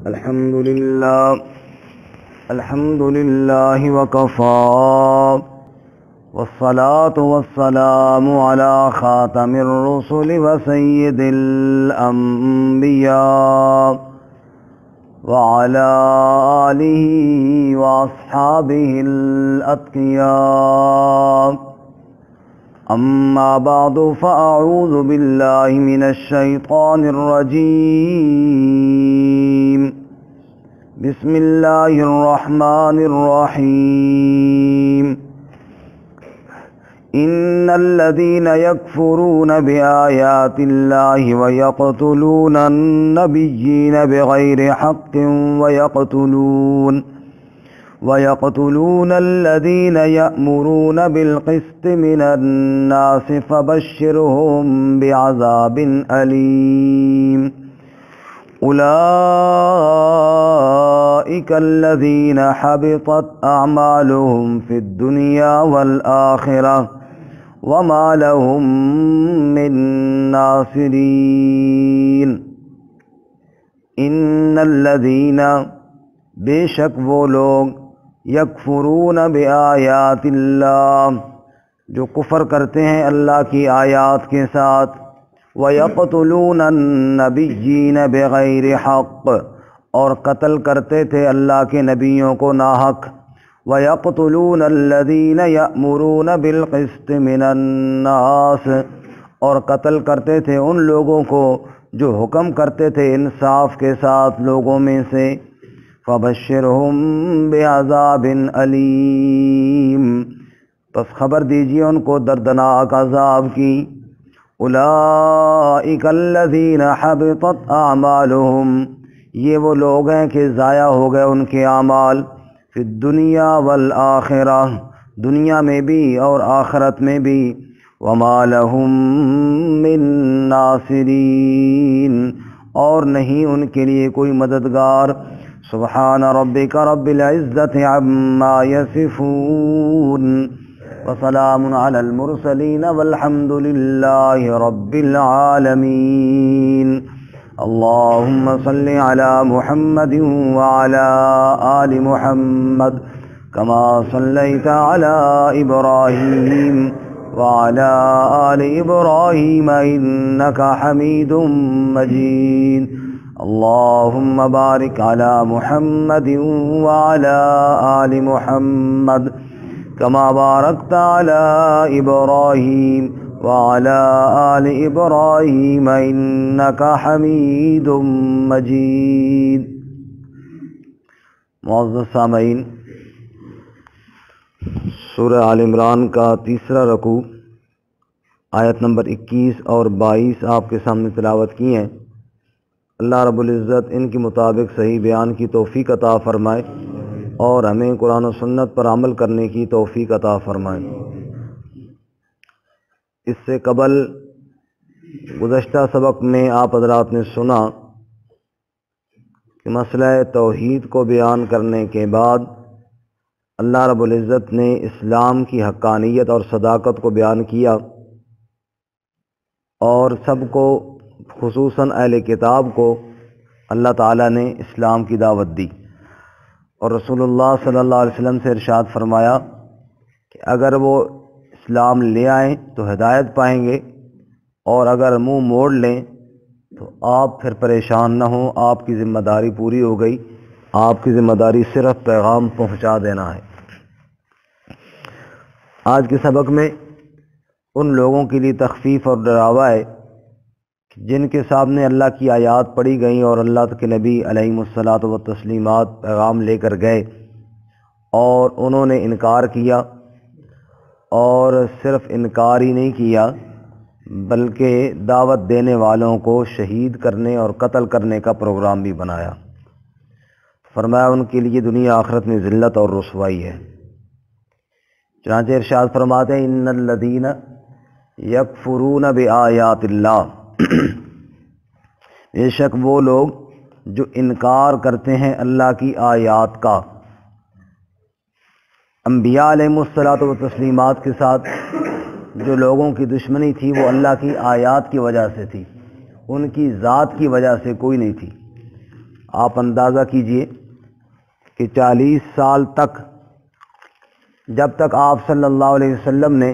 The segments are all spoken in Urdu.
الحمد لله وكفى والصلاة والسلام على خاتم الرسل وسيد الأنبياء وعلى آله وأصحابه الأتقياء. أما بعد فأعوذ بالله من الشيطان الرجيم. بسم الله الرحمن الرحيم. إن الذين يكفرون بآيات الله ويقتلون النبيين بغير حق ويقتلون الذين يأمرون بالقسط من الناس فبشرهم بعذاب أليم. أولئك الذين حبطت أعمالهم في الدنيا والآخرة وما لهم من ناصرين. إن الذين بے شک وہ لوگ یکفرون بآیات اللہ جو کفر کرتے ہیں اللہ کی آیات کے ساتھ، وَيَقْتُلُونَ النَّبِيِّينَ بِغَيْرِ حَقٍّ اور قتل کرتے تھے اللہ کے نبیوں کو ناحق، وَيَقْتُلُونَ الَّذِينَ يَأْمُرُونَ بِالْقِسْطِ مِنَ النَّاسِ اور قتل کرتے تھے ان لوگوں کو جو حکم کرتے تھے انصاف کے ساتھ لوگوں میں سے، فَبَشِّرْهُم بِعَذَابٍ أَلِيمٍ پس خبر دیجیے ان کو دردناک عذاب کی. اولئک الذین حبطت اعمالهم یہ وہ لوگ ہیں کہ ضائع ہو گئے ان کے اعمال، فی الدنیا والآخرہ دنیا میں بھی اور آخرت میں بھی، وما لهم من ناصرین اور نہیں ان کے لیے کوئی مددگار. سبحان ربک رب العزت عما یصفون وسلام علی المرسلین والحمد للہ رب العالمین. اللہم صل علی محمد وعلی آل محمد کما صلیت علی ابراہیم وعلی آل ابراہیم انک حمید مجید. اللہم بارک علی محمد وعلی آل محمد کما بارکت علی ابراہیم وعلی آل ابراہیم انک حمید مجید. معزز سامعین، سورہ آل عمران کا تیسرا رکوع آیت نمبر 21 اور 22 آپ کے سامنے تلاوت کی ہیں. اللہ رب العزت ان کے مطابق صحیح بیان کی توفیق عطا فرمائے اور ہمیں قرآن و سنت پر عمل کرنے کی توفیق عطا فرمائے. اس سے قبل گزشتہ سبق میں آپ حضرات نے سنا کہ مسئلہ توحید کو بیان کرنے کے بعد اللہ رب العزت نے اسلام کی حقانیت اور صداقت کو بیان کیا اور سب کو خصوصاً اہل کتاب کو اللہ تعالیٰ نے اسلام کی دعوت دی، اور رسول اللہ صلی اللہ علیہ وسلم سے ارشاد فرمایا کہ اگر وہ اسلام لے آئیں تو ہدایت پائیں گے، اور اگر منہ موڑ لیں تو آپ پھر پریشان نہ ہوں، آپ کی ذمہ داری پوری ہو گئی، آپ کی ذمہ داری صرف پیغام پہنچا دینا ہے. آج کے سبق میں ان لوگوں کے لیے تخفیف اور ڈراوا ہے جن کے سامنے اللہ کی آیات پڑھی گئیں اور اللہ کے نبی علیہ الصلاۃ والتسلیمات پیغام لے کر گئے اور انہوں نے انکار کیا، اور صرف انکار ہی نہیں کیا بلکہ دعوت دینے والوں کو شہید کرنے اور قتل کرنے کا پروگرام بھی بنایا. فرمایا ان کے لیے دنیا آخرت میں ذلت اور رسوائی ہے. چنانچہ ارشاد فرماتے ہیں ان الذین یکفرون بآیات اللہ بے شک وہ لوگ جو انکار کرتے ہیں اللہ کی آیات کا. انبیاء علیہ الصلاۃ والتسلیمات کے ساتھ جو لوگوں کی دشمنی تھی وہ اللہ کی آیات کی وجہ سے تھی، ان کی ذات کی وجہ سے کوئی نہیں تھی. آپ اندازہ کیجئے کہ 40 سال تک جب تک آپ صلی اللہ علیہ وسلم نے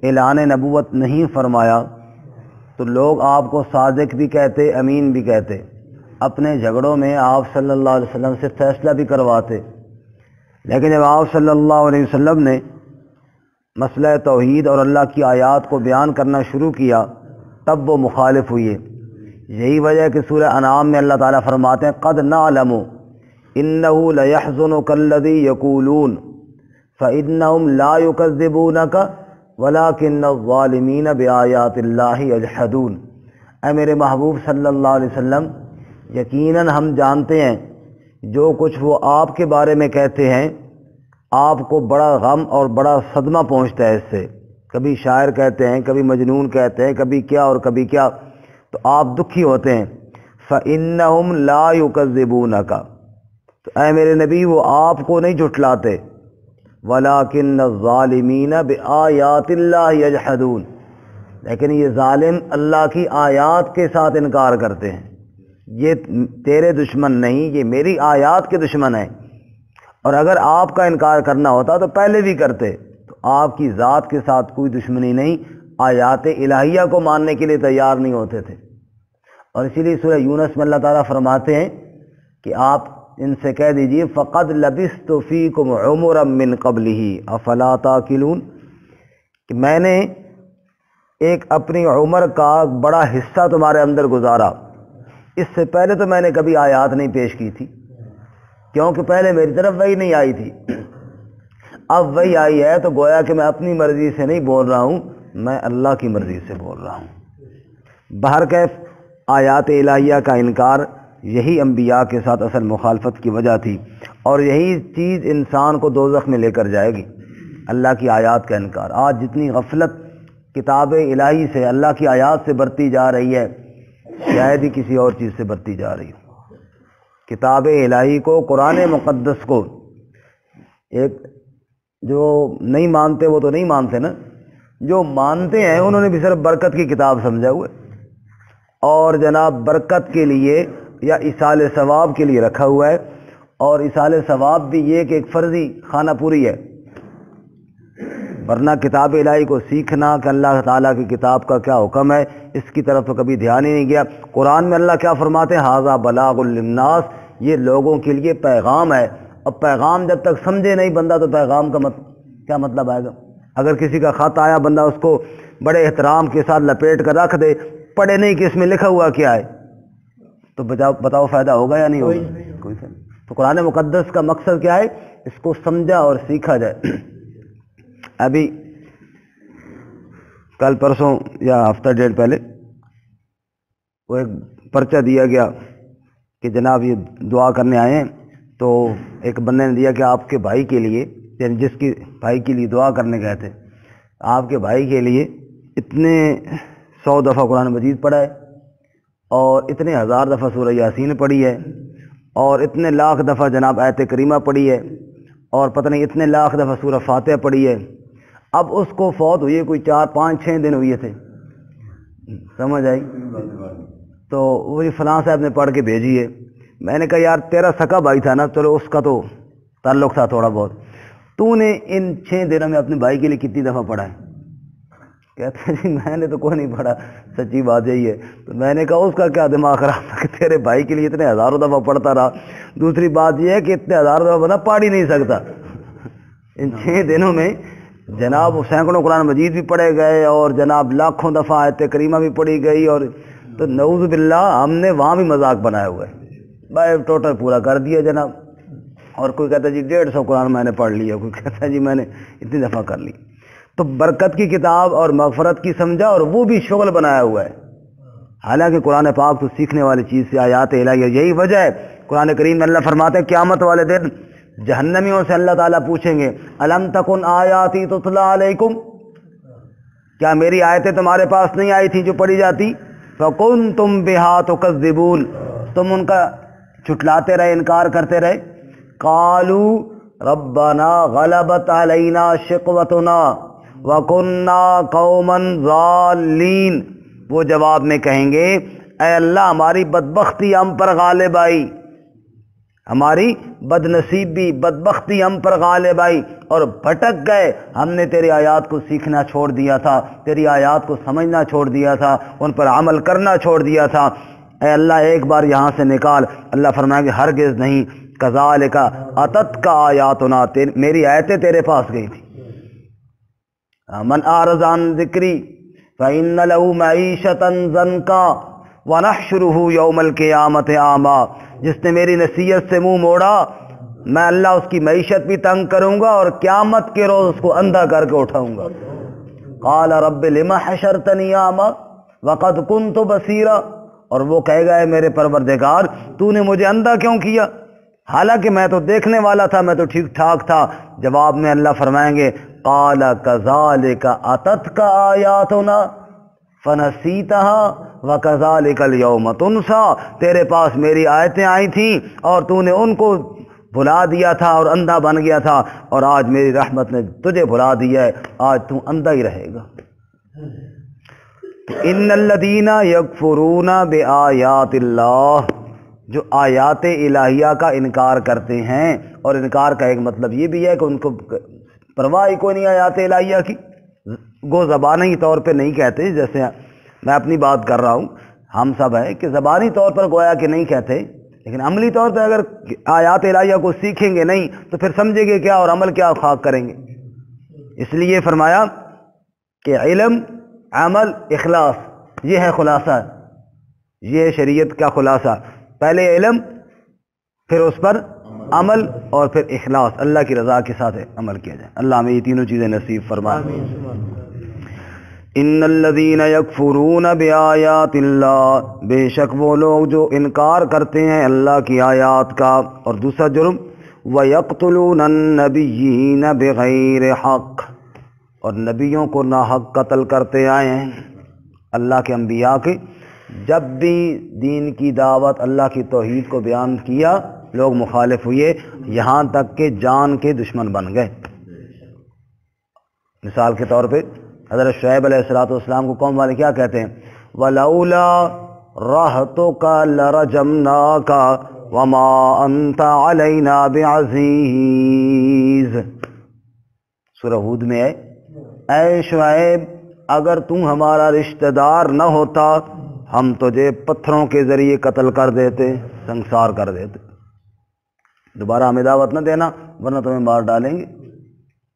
اعلان نبوت نہیں فرمایا تو لوگ آپ کو صادق بھی کہتے، امین بھی کہتے، اپنے جھگڑوں میں آپ صلی اللہ علیہ وسلم سے فیصلہ بھی کرواتے۔ لیکن جب آپ صلی اللہ علیہ وسلم نے مسئلہ توحید اور اللہ کی آیات کو بیان کرنا شروع کیا تب وہ مخالف ہوئے۔ یہی وجہ ہے کہ سورہ انعام میں اللہ تعالیٰ فرماتے ہیں قد نعلم انہ لیحزنک الذی یقولون فانہم لا یکذبونک ولکن الظالمین بآیات اللہ یجحدون۔ اے میرے محبوب صلی اللہ علیہ وسلم، یقیناً ہم جانتے ہیں جو کچھ وہ آپ کے بارے میں کہتے ہیں آپ کو بڑا غم اور بڑا صدمہ پہنچتا ہے اس سے۔ کبھی شاعر کہتے ہیں، کبھی مجنون کہتے ہیں، کبھی کیا اور کبھی کیا، تو آپ دکھی ہوتے ہیں۔ فَإِنَّهُمْ لَا يُكَذِّبُونَكَ، تو اے میرے نبی وہ آپ کو نہیں جھٹلاتے، وَلَكِنَّ الظَّالِمِينَ بِآيَاتِ اللَّهِ يَجْحَدُونَ، لیکن یہ ظالم اللہ کی آیات کے ساتھ انکار کرتے ہیں۔ یہ تیرے دشمن نہیں، یہ میری آیات کے دشمن ہیں، اور اگر آپ کا انکار کرنا ہوتا تو پہلے بھی کرتے۔ تو آپ کی ذات کے ساتھ کوئی دشمنی نہیں، آیات الہیہ کو ماننے کے لیے تیار نہیں ہوتے تھے۔ اور اسی لیے سورہ یونس میں اللہ تعالیٰ فرماتے ہیں کہ آپ ان سے کہہ دیجئے فَقَدْ لَبِثْتُ فِيكُمْ عُمُرًا مِّن قَبْلِهِ أَفَلَا تَعْقِلُونَ، کہ میں نے ایک اپنی عمر کا بڑا حصہ تمہارے اندر گزارا، اس سے پہلے تو میں نے کبھی آیات نہیں پیش کی تھی، کیونکہ پہلے میری طرف وحی نہیں آئی تھی۔ اب وحی آئی ہے تو گویا کہ میں اپنی مرضی سے نہیں بول رہا ہوں، میں اللہ کی مرضی سے بول رہا ہوں۔ بہرکیف آیات الہیہ کا انکار یہی انبیاء کے ساتھ اصل مخالفت کی وجہ تھی، اور یہی چیز انسان کو دوزخ میں لے کر جائے گی، اللہ کی آیات کا انکار۔ آج جتنی غفلت کتاب الہی سے، اللہ کی آیات سے برتی جا رہی ہے، شاید ہی کسی اور چیز سے برتی جا رہی ہو۔ کتاب الہی کو، قرآن مقدس کو، ایک جو نہیں مانتے وہ تو نہیں مانتے نا، جو مانتے ہیں انہوں نے بھی صرف برکت کی کتاب سمجھا ہوا ہے، اور جناب برکت کے لیے یا ایصال ثواب کے لیے رکھا ہوا ہے، اور ایصال ثواب بھی یہ کہ ایک فرضی خانہ پوری ہے، ورنہ کتاب الہی کو سیکھنا کہ اللہ تعالیٰ کی کتاب کا کیا حکم ہے اس کی طرف تو کبھی دھیان ہی نہیں گیا۔ قرآن میں اللہ کیا فرماتے ہیں، ھذا بلاغ للناس، یہ لوگوں کے لیے پیغام ہے۔ اب پیغام جب تک سمجھے نہیں بندہ تو پیغام کا کیا مطلب آئے گا؟ اگر کسی کا خط آیا بندہ اس کو بڑے احترام کے ساتھ لپیٹ کر رکھ دے، پڑھے نہیں کہ اس میں لکھا ہوا کیا ہے، تو بتاؤ فائدہ ہوگا یا نہیں ہوگا؟ کوئی فائدہ۔ تو قرآن مقدس کا مقصد کیا ہے؟ اس کو سمجھا اور سیکھا جائے۔ ابھی کل پرسوں یا ہفتہ ڈیڑھ پہلے وہ ایک پرچہ دیا گیا کہ جناب یہ دعا کرنے آئے ہیں، تو ایک بندے نے دیا کہ آپ کے بھائی کے لیے، یعنی جس کی بھائی کے لیے دعا کرنے گئے تھے، آپ کے بھائی کے لیے اتنے 100 دفعہ قرآن مجید پڑھا ہے، اور اتنے 1000 دفعہ سورہ یاسین پڑھی ہے، اور اتنے لاکھ دفعہ جناب آیت کریمہ پڑھی ہے، اور پتہ نہیں اتنے لاکھ دفعہ سورہ فاتحہ پڑھی ہے۔ اب اس کو فوت ہوئے کوئی 4 5 6 دن ہوئے تھے، سمجھ آئی؟ تو وہی فلاں صاحب نے پڑھ کے بھیجی ہے۔ میں نے کہا یار تیرا سکا بھائی تھا نا، چلو اس کا تو تعلق تھا تھوڑا بہت، تو نے ان 6 دنوں میں اپنے بھائی کے لیے کتنی دفعہ پڑھا ہے؟ کہتے ہیں جی میں نے تو کوئی نہیں پڑھا، سچی بات یہی ہے۔ تو میں نے کہا اس کا کیا دماغ خراب تھا کہ تیرے بھائی کے لیے اتنے 1000 دفعہ پڑھتا رہا۔ دوسری بات یہ ہے کہ اتنے 1000 دفعہ بندہ پڑھ ہی نہیں سکتا۔ ان 6 دنوں میں جناب سینکڑوں قرآن مجید بھی پڑھے گئے، اور جناب لاکھوں دفعہ آیت کریمہ بھی پڑھی گئی، اور تو نعوذ باللہ ہم نے وہاں بھی مذاق بنایا ہوا ہے بھائی، ٹوٹل پورا کر دیا جناب۔ اور کوئی کہتا ہے جی 150 قرآن میں نے پڑھ لیا، کوئی کہتا ہے جی میں نے اتنی دفعہ کر لی۔ تو برکت کی کتاب اور مغفرت کی سمجھا، اور وہ بھی شغل بنایا ہوا ہے، حالانکہ قرآن پاک تو سیکھنے والی چیز سے آیات الہیہ، یہی وجہ ہے قرآن کریم میں اللہ فرماتے ہیں قیامت والے دن جہنمیوں سے اللہ تعالیٰ پوچھیں گے الم تکن آیاتی تتلی علیکم، کیا میری آیتیں تمہارے پاس نہیں آئی تھیں جو پڑھی جاتی؟ فکنتم بہا تکذبون، تم ان کا جھٹلاتے رہے، انکار کرتے رہے۔ قالوا ربنا غلبت علینا شقوتنا وکننا قوما ضالین، وہ جواب میں کہیں گے اے اللہ ہماری بدبختی ہم پر غالب آئی، ہماری بد نصیبی بدبختی ہم پر غالب آئی اور بھٹک گئے، ہم نے تیری آیات کو سیکھنا چھوڑ دیا تھا، تیری آیات کو سمجھنا چھوڑ دیا تھا، ان پر عمل کرنا چھوڑ دیا تھا، اے اللہ ایک بار یہاں سے نکال۔ اللہ فرمائیں گے ہرگز نہیں، کذالک اتت کا آیاتنا، میری آیتیں تیرے پاس گئی تھی۔ من اعرض عن ذکری فإن له معیشۃ ضنکا ونحشرہ یوم القیامۃ اعمیٰ، جس نے میری نصیحت سے منہ موڑا میں اللہ اس کی معیشت بھی تنگ کروں گا اور قیامت کے روز اس کو اندھا کر کے اٹھاؤں گا۔ قال رب لم حشرتنی اعمیٰ وقد كنت بصیرا، اور وہ کہے گا اے میرے پروردگار تو نے مجھے اندھا کیوں کیا، حالانکہ میں تو دیکھنے والا تھا، میں تو ٹھیک ٹھاک تھا۔ جواب میں اللہ فرمائیں گے قال کذالک اتتک آیاتنا فنسیتها وکذالک اليوم تنسیٰ، تیرے پاس میری آیتیں آئی تھیں اور تو نے ان کو بھلا دیا تھا اور اندھا بن گیا تھا، اور آج میری رحمت نے تجھے بھلا دیا ہے، آج تو اندھا ہی رہے گا۔ ان الذین یکفرون بآیات اللہ، جو آیات الہیہ کا انکار کرتے ہیں، اور انکار کا ایک مطلب یہ بھی ہے کہ ان کو پرواہ کوئی نہیں آیات الہیہ کی، گو زبانی طور پہ نہیں کہتے، جیسے میں اپنی بات کر رہا ہوں، ہم سب ہیں کہ زبانی طور پر گویا کہ نہیں کہتے، لیکن عملی طور پہ اگر آیات الہیہ کو سیکھیں گے نہیں تو پھر سمجھیں گے کیا اور عمل کیا خاک کریں گے۔ اس لیے فرمایا کہ علم، عمل، اخلاص، یہ ہے خلاصہ، یہ ہے شریعت کا خلاصہ، پہلے علم، پھر اس پر عمل، اور پھر اخلاص، اللہ کی رضا کے ساتھ عمل کیا جائے۔ اللہ ہمیں یہ تینوں چیزیں نصیب فرمائے۔ ان الذین یکفرون بآیات اللہ، بے شک وہ لوگ جو انکار کرتے ہیں اللہ کی آیات کا، اور دوسرا جرم وَيَقْتُلُونَ النَّبِيِّينَ بِغَيْرِ حق، اور نبیوں کو ناحق قتل کرتے آئے ہیں، اللہ کے انبیاء کے جب بھی دین کی دعوت اللہ کی توحید کو بیان کیا لوگ مخالف ہوئے، یہاں تک کہ جان کے دشمن بن گئے۔ مثال کے طور پہ حضرت شعیب علیہ السلام کو قوم والے کیا کہتے ہیں؟ وَلَوْلَا رَحْتُكَ لَرَجَمْنَاكَ وَمَا أَنْتَ عَلَيْنَا بِعَزِيزٍ، سورہ ہود میں ہے اے شعیب اگر تم ہمارا رشتہ دار نہ ہوتا ہم تجھے پتھروں کے ذریعے قتل کر دیتے، سنسار کر دیتے، دوبارہ ہمیں دعوت نہ دینا ورنہ تمہیں مار ڈالیں گے۔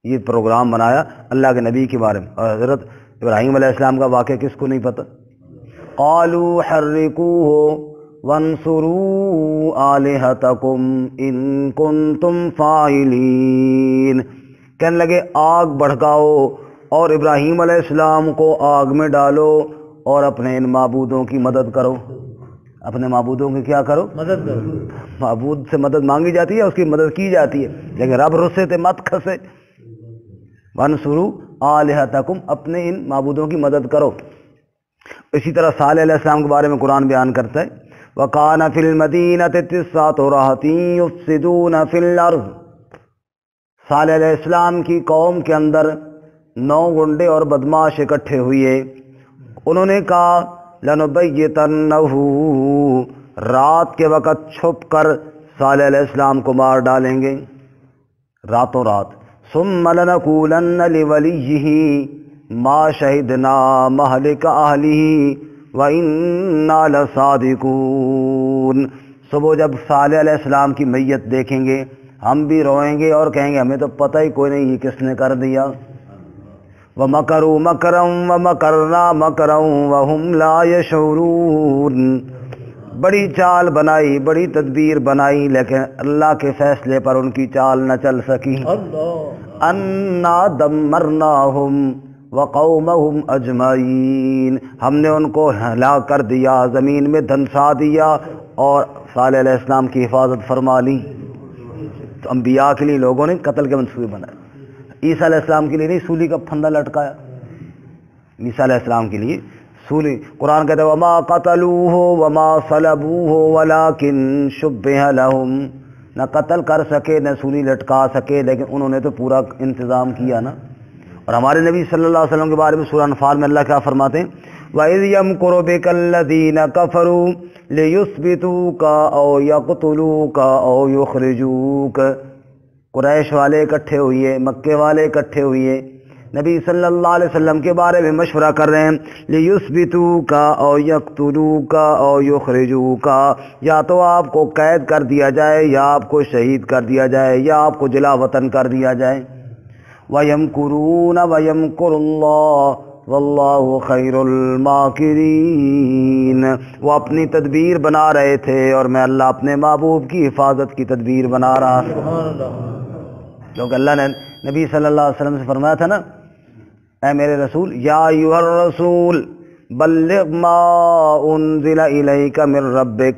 یہ پروگرام بنایا اللہ کے نبی کے بارے میں، اور حضرت ابراہیم علیہ السلام کا واقعہ کس کو نہیں پتہ؟ قالوا حرقوه وانصروا آلہتکم ان کنتم فاعلین، کہنے لگے آگ بھڑکاؤ اور ابراہیم علیہ السلام کو آگ میں ڈالو اور اپنے ان معبودوں کی مدد کرو۔ اپنے معبودوں کی کیا کرو؟ مدد کرو۔ معبود سے مدد مانگی جاتی ہے، اس کی مدد کی جاتی ہے، لیکن رب رسے تے مت کھسے۔ وَانْصُرُوا آلِهَتَكُمْ، اپنے ان معبودوں کی مدد کرو۔ اسی طرح صالح علیہ السلام کے بارے میں قرآن بیان کرتا ہے وَقَانَ فِي الْمَدِينَةِ تِسْعَةُ رَهْطٍ يُفْسِدُونَ فِي الْأَرْضِ، صالح علیہ السلام کی قوم کے اندر 9 گنڈے اور بدماش اکٹھے ہوئے، انہوں نے کہا لَنُبَيِّتَنَّهُ، رات کے وقت چھپ کر صالح علیہ السلام کو مار ڈالیں گے راتوں رات۔ ثُمَّ لَنَقُولَنَّ لِوَلِيِّهِ مَا شَهِدْنَا مَهْلِكَ أَهْلِهِ وَإِنَّا لَصَادِقُونَ، صبح جب صالح علیہ السلام کی میت دیکھیں گے ہم بھی روئیں گے اور کہیں گے ہمیں تو پتہ ہی کوئی نہیں یہ کس نے کر دیا۔ وَمَكَرُوا مَكْرًا وَمَكَرْنَا مَكْرًا وَهُمْ لَا يَشْعُرُونَ، بڑی چال بنائی، بڑی تدبیر بنائی، لیکن اللہ کے فیصلے پر ان کی چال نہ چل سکی۔ اَنَّا دَمَّرْنَاهُمْ وَقَوْمَهُمْ أَجْمَعِينَ، ہم نے ان کو ہلاک کر دیا، زمین میں دھنسا دیا اور صالح علیہ السلام کی حفاظت فرما لی۔ تو انبیاء کے لیے لوگوں نے قتل کے منصوبے بنائے، عیسیٰ علیہ السلام کے لیے نہیں سولی کا پھندا لٹکایا، عیسیٰ علیہ السلام کے لیے سولی، قرآن کہتا ہے وَمَا قَتَلُوهُ وَمَا صَلَبُوهُ وَلَكِنْ شُبِّهَ لَهُمْ، نہ قتل کر سکے نہ سولی لٹکا سکے، لیکن انہوں نے تو پورا انتظام کیا نا۔ اور ہمارے نبی صلی اللہ علیہ وسلم کے بارے میں سورہ انفال میں اللہ کیا فرماتے ہیں وَإِذْ يَمْكُرُ بِكَ الَّذِينَ كَفَرُوا لِيُثْبِتُوكَ أَوْ يَقْتُلُوكَ أَوْ يُخْرِجُوكَ۔ قریش والے اکٹھے ہوئے، مکے والے اکٹھے ہوئے، نبی صلی اللہ علیہ وسلم کے بارے میں مشورہ کر رہے ہیں، لِيُثْبِتُوكَ أَوْ يَقْتُلُوكَ أَوْ يُخْرِجُوكَ، یا تو آپ کو قید کر دیا جائے، یا آپ کو شہید کر دیا جائے، یا آپ کو جلا وطن کر دیا جائے۔ وَيَمْكُرُونَ وَيَمْكُرُ اللَّهُ وَاللَّهُ خَيْرُ الْمَاكِرِينَ۔ وہ اپنی تدبیر بنا رہے تھے اور میں اللہ اپنے محبوب کی حفاظت کی تدبیر بنا رہا تھا۔ کیونکہ اللہ نے نبی صلی اللہ علیہ وسلم سے فرمایا تھا نا، اے میرے رسول، یا ایھا الرسول بلغ ما انزل الیک من ربک،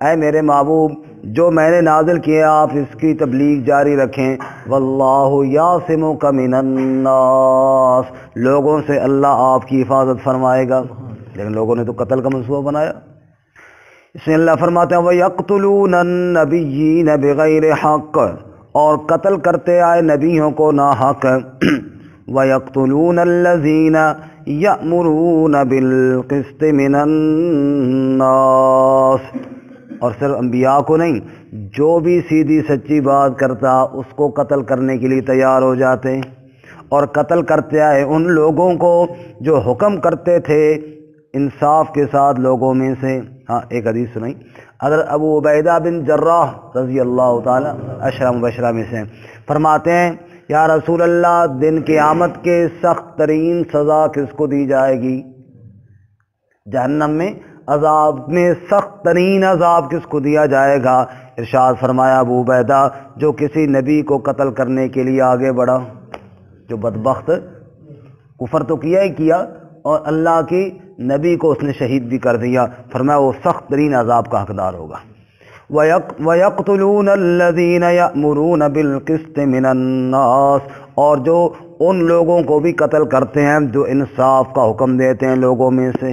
اے میرے محبوب جو میں نے نازل کیا آپ اس کی تبلیغ جاری رکھیں۔ واللہ یعصمک من الناس، لوگوں سے اللہ آپ کی حفاظت فرمائے گا۔ لیکن لوگوں نے تو قتل کا منصوبہ بنایا، اس میں اللہ فرماتے ہیں وَيَقْتُلُونَ النَّبِيِّينَ بِغَيْرِ حَقٍّ، اور قتل کرتے آئے نبیوں کو ناحق۔ وَيَقْتُلُونَ الَّذِينَ يَأْمُرُونَ بِالْقِسْطِ مِنَ النَّاسِ، اور صرف انبیاء کو نہیں، جو بھی سیدھی سچی بات کرتا اس کو قتل کرنے کے لیے تیار ہو جاتے، اور قتل کرتے آئے ان لوگوں کو جو حکم کرتے تھے انصاف کے ساتھ لوگوں میں سے۔ ہاں ایک حدیث سنائی، اگر ابو عبیدہ بن جراح رضی اللہ تعالی عشرہ مبشرہ میں سے فرماتے ہیں یا رسول اللہ دن قیامت کے سخت ترین سزا کس کو دی جائے گی؟ جہنم میں عذاب میں سخت ترین عذاب کس کو دیا جائے گا؟ ارشاد فرمایا ابو عبیدہ جو کسی نبی کو قتل کرنے کے لیے آگے بڑھا، جو بدبخت کفر تو کیا ہی کیا اور اللہ کی نبی کو اس نے شہید بھی کر دیا، فرمایا وہ سخت ترین عذاب کا حقدار ہوگا۔ وَيَقْتُلُونَ الَّذِينَ يَأْمُرُونَ بِالْقِسْطِ مِنَ النَّاسِ، اور جو ان لوگوں کو بھی قتل کرتے ہیں جو انصاف کا حکم دیتے ہیں لوگوں میں سے۔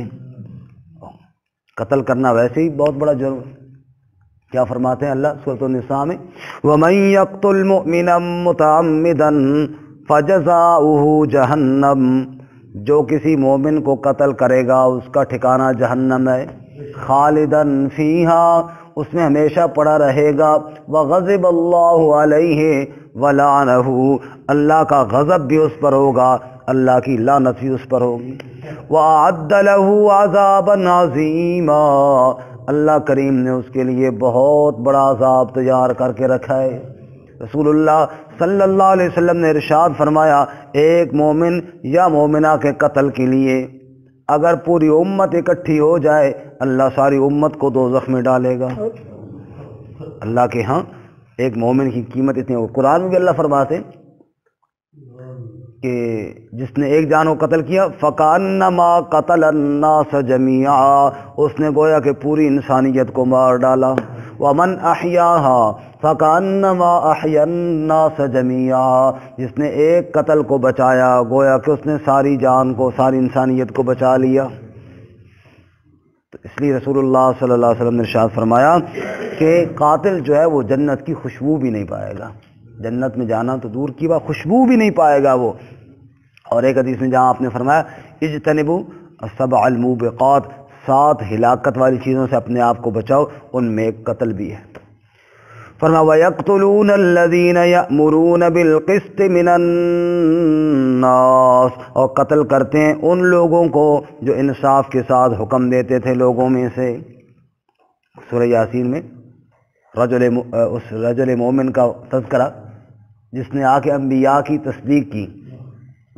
قتل کرنا ویسے ہی بہت بڑا جرم ہے، کیا فرماتے ہیں اللہ سورۃ النساء میں وَمَن يَقْتُلْ مُؤْمِنًا مُتَعَمِّدًا فَجَزَاؤُهُ جَهَنَّمُ، جو کسی مومن کو قتل کرے گا اس کا ٹھکانہ جہنم ہے، خالداً فیہا، اس میں ہمیشہ پڑا رہے گا، وغضب اللہ علیہ ولعنہ، اللہ کا غضب بھی اس پر ہوگا، اللہ کی لعنت بھی اس پر ہوگی، وَأَعَدَّ لَهُ عَذَابًا عَظِيمًا، اللہ کریم نے اس کے لیے بہت بڑا عذاب تیار کر کے رکھا ہے۔ رسول اللہ صلی اللہ علیہ وسلم نے ارشاد فرمایا ایک مومن یا مومنہ کے قتل کے لیے اگر پوری امت اکٹھی ہو جائے اللہ ساری امت کو دوزخ میں ڈالے گا۔ اللہ کے ہاں ایک مومن کی قیمت اتنی ہو، قرآن میں بھی اللہ فرماتے ہیں کہ جس نے ایک جان کو قتل کیا فَكَأَنَّمَا قَتَلَ النَّاسَ جَمِيعًا، اس نے گویا کہ پوری انسانیت کو مار ڈالا۔ وَمَنْ أَحْيَاهَا فَكَأَنَّمَا أَحْيَا النَّاسَ جَمِيعًا، جس نے ایک قتل کو بچایا گویا کہ اس نے ساری جان کو ساری انسانیت کو بچا لیا۔ تو اس لیے رسول اللہ صلی اللہ علیہ وسلم نے ارشاد فرمایا کہ قاتل جو ہے وہ جنت کی خوشبو بھی نہیں پائے گا، جنت میں جانا تو دور کی بات خوشبو بھی نہیں پائے گا وہ۔ اور ایک حدیث میں جہاں آپ نے فرمایا اجتنبوا السبع الموبقات، 7 ہلاکت والی چیزوں سے اپنے آپ کو بچاؤ، ان میں ایک قتل بھی ہے۔ فرمایا وَيَقْتُلُونَ الَّذِينَ يَأْمُرُونَ بِالْقِسْطِ مِنَ النَّاسِ، اور قتل کرتے ہیں ان لوگوں کو جو انصاف کے ساتھ حکم دیتے تھے لوگوں میں سے۔ سورہ یاسین میں اس رجل مومن کا تذکرہ جس نے آ کے انبیاء کی تصدیق کی،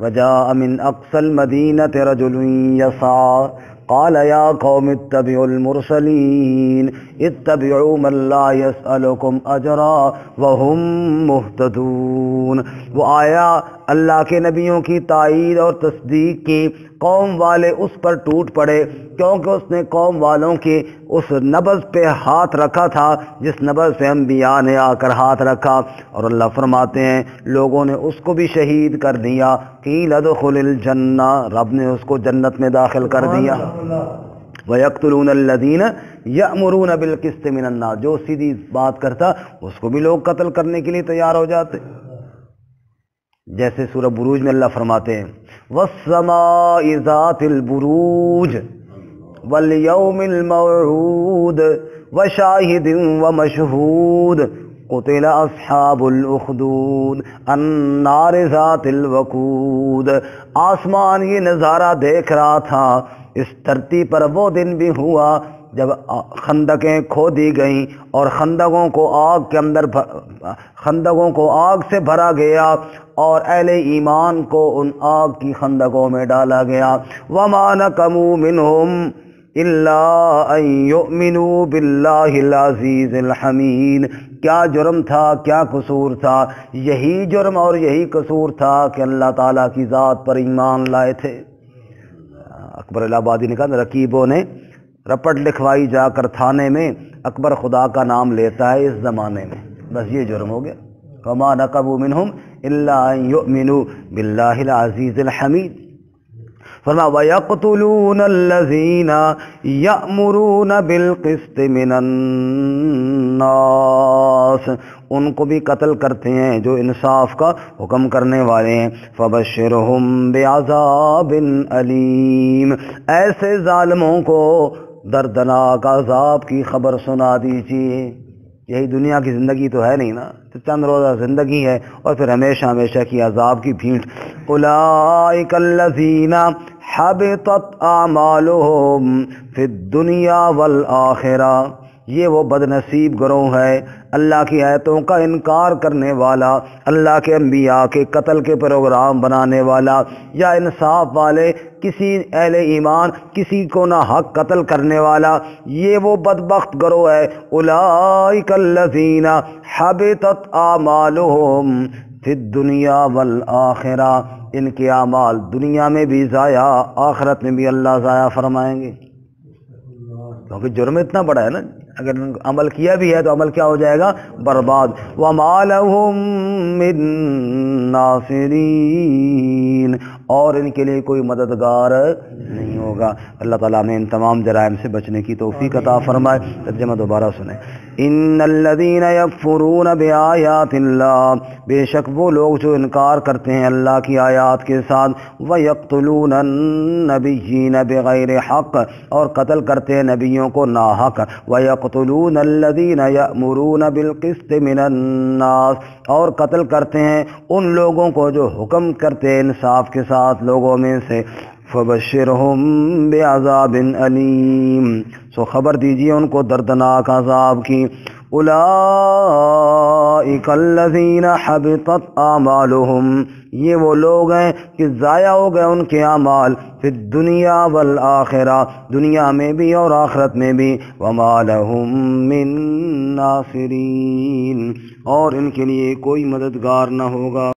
وَجَاءَ مِنْ أَقْصَى الْمَدِينَةِ رَجُلٌ يَسْعَىٰ قَالَ يَا قَوْمِ اتَّبِعُوا الْمُرْسَلِينَ اتَّبِعُوا مَن لَّا يَسْأَلُكُمْ أَجْرًا وَهُم مُّهْتَدُونَ، وہ آیا اللہ کے نبیوں کی تائید اور تصدیق کی، قوم والے اس پر ٹوٹ پڑے کیونکہ اس نے قوم والوں کی اس نبض پہ ہاتھ رکھا تھا جس نبض پہ انبیاء نے آ کر ہاتھ رکھا، اور اللہ فرماتے ہیں لوگوں نے اس کو بھی شہید کر دیا، قیل ادخل الجنہ، رب نے اس کو جنت میں داخل کر دیا۔ وَيَقْتُلُونَ الَّذِينَ يَأْمُرُونَ بِالْقِسْطِ مِنَ النَّاسِ، جو سیدھی بات کرتا اس کو بھی لوگ قتل کرنے کے لیے تیار ہو جاتے، جیسے سورہ بروج میں اللہ فرماتے ہیں والسماء ذات البروج والیوم الموعود وشاہد ومشہود قتل اصحاب الاخدود النار ذات الوقود۔ آسمان یہ نظارہ دیکھ رہا تھا، اس دھرتی پر وہ دن بھی ہوا جب خندقیں کھودی گئیں اور خندقوں کو آگ سے بھرا گیا اور اہل ایمان کو ان آگ کی خندقوں میں ڈالا گیا۔ وما نقموا منہم الا ان یؤمنوا باللہ العزیز الحمید۔ کیا جرم تھا، کیا قصور تھا؟ یہی جرم اور یہی قصور تھا کہ اللہ تعالیٰ کی ذات پر ایمان لائے تھے۔ اکبر الہ آبادی نے کہا رقیبوں نے رپٹ لکھوائی جا کر تھانے میں، اکبر خدا کا نام لیتا ہے اس زمانے میں، بس یہ جرم ہو گیا۔ وما نقموا منہم الا ان یؤمنوا باللہ العزیز الحمید۔ فرمایا وَيَقْتُلُونَ الَّذِينَ يَأْمُرُونَ بِالْقِسْطِ مِنَ النَّاسِ، ان کو بھی قتل کرتے ہیں جو انصاف کا حکم کرنے والے ہیں۔ فَبَشِّرْهُمْ بِعَذَابٍ أَلِيمٍ، ایسے ظالموں کو دردناک عذاب کی خبر سنا دیجیے۔ یہی دنیا کی زندگی تو ہے نہیں نا، تو چند روزہ زندگی ہے اور پھر ہمیشہ ہمیشہ کی عذاب کی بھیٹ۔ اولئک الذین حبطت اعمالهم فی الدنیا والآخرہ، یہ وہ بد نصیب گروہ ہے اللہ کی آیتوں کا انکار کرنے والا، اللہ کے انبیاء کے قتل کے پروگرام بنانے والا یا انصاف والے، کسی اہل ایمان کسی کو نہ حق قتل کرنے والا، یہ وہ بدبخت گروہ ہے۔ اولئک الذین حبطت اعمالهم فی الدنیا والآخرہ، ان کے اعمال دنیا میں بھی ضائع، آخرت میں بھی اللہ ضائع فرمائیں گے، کیونکہ جرم اتنا بڑا ہے نا، اگر عمل کیا بھی ہے تو عمل کیا ہو جائے گا؟ برباد۔ وَمَا لَهُم مِّن نَاصِرِينَ، اور ان کے لیے کوئی مددگار نہیں ہوگا۔ اللہ تعالیٰ نے ان تمام جرائم سے بچنے کی توفیق عطا فرمائے۔ ترجمہ دوبارہ سنیں۔ ان الذین یکفرون بآیات اللہ، بے شک وہ لوگ جو انکار کرتے ہیں اللہ کی آیات کے ساتھ، ویقتلون النبیین بغیر حق، اور قتل کرتے ہیں نبیوں کو ناحق، ویقتلون الذین یأمرون بالقسط من الناس، اور قتل کرتے ہیں ان لوگوں کو جو حکم کرتے ہیں انصاف کے ساتھ لوگوں میں سے۔ فبشرہم بعذاب علیم، سو خبر دیجیے ان کو دردناک عذاب کی۔ اولئک الذین حبطت اعمالہم، یہ وہ لوگ ہیں کہ ضائع ہو گئے ان کے اعمال، فی الدنیا والآخرہ، دنیا میں بھی اور آخرت میں بھی۔ وما لہم من ناصرین، اور ان کے لیے کوئی مددگار نہ ہوگا۔